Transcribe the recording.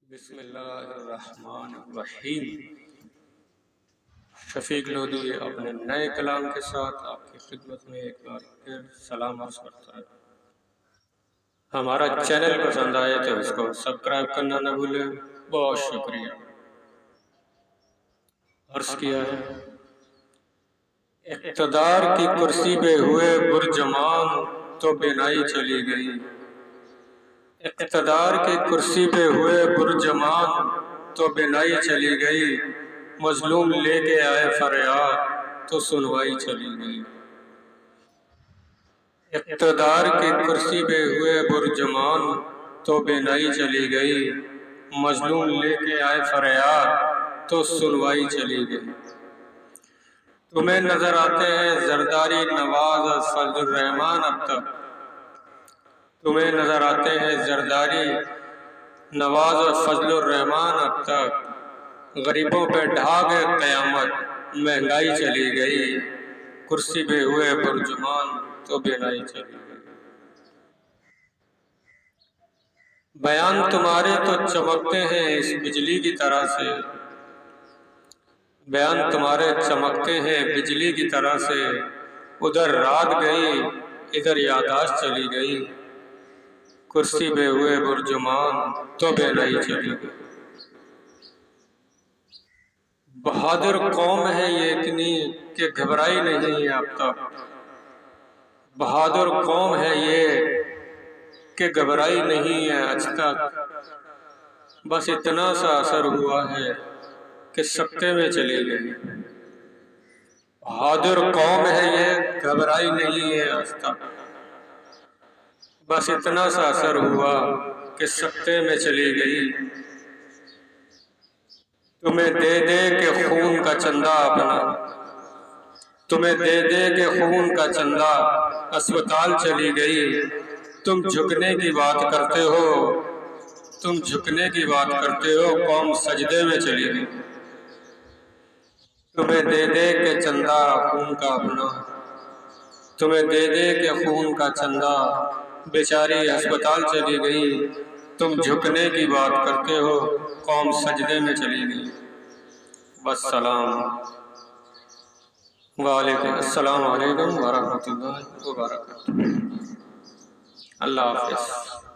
بسم اللہ الرحمن الرحیم۔ شفیق لودھی اپنے نئے کلام کے ساتھ آپ کی خدمت میں ایک بار پھر سلام عرض کرتا ہے۔ ہمارا چینل پسند آئے تو اس کو سبسکرائب کرنا نہ بھولیں۔ بہت شکریہ۔ عرض کیا ہے، اقتدار کی کرسی پہ ہوئے برجمان تو بینائی چلی گئی۔ اقتدار کی کرسی پہ ہوئے برجمان تو بینائی چلی گئی، مظلوم لے کے آئے فریاد تو سنوائی چلی گئی۔ اقتدار کی کرسی پہ ہوئے برجمان تو بینائی چلی گئی، مظلوم لے کے آئے فریاد تو سنوائی چلی گئی۔ تمہیں نظر آتے ہیں زرداری نواز اور فضل الرحمان اب تک، تمہیں نظر آتے ہیں زرداری نواز اور فضل الرحمان اب تک، غریبوں پہ ڈھا گئے قیامت مہنگائی چلی گئی، کرسی پہ ہوئے برجمان تو بینائی چلی گئی۔ بیان تمہارے تو چمکتے ہیں اس بجلی کی طرح سے، بیان تمہارے چمکتے ہیں بجلی کی طرح سے، ادھر رات گئی ادھر یادداشت چلی گئی، کرسی پہ ہوئے برجمان تو بینائی چلی گئی۔ بہادر قوم ہے یہ اتنی کہ گھبرائی نہیں ہے اب تک، بہادر قوم ہے یہ کہ گھبرائی نہیں ہے آج تک، بس اتنا سا اثر ہوا ہے کہ سکتے میں چلی گئی۔ بہادر قوم ہے یہ گھبرائی نہیں ہے آج تک، بس اتنا سا اثر ہوا کہ سکتے میں چلی گئی۔ تمہیں دے دے کے خون کا چندہ اپنا، تمہیں دے دے کے خون کا چندہ اسپتال چلی گئی، تم جھکنے کی بات کرتے ہو، تم جھکنے کی بات کرتے ہو، قوم سجدے میں چلی گئی۔ تمہیں دے دے کے چندہ خون کا اپنا، تمہیں دے دے کے خون کا چندہ بیچاری اسپتال چلی گئی، تم جھکنے کی بات کرتے ہو، قوم سجدے میں چلی گئی۔ والسلام السلام علیکم ورحمۃ اللہ وبرکاتہ۔ اللہ حافظ۔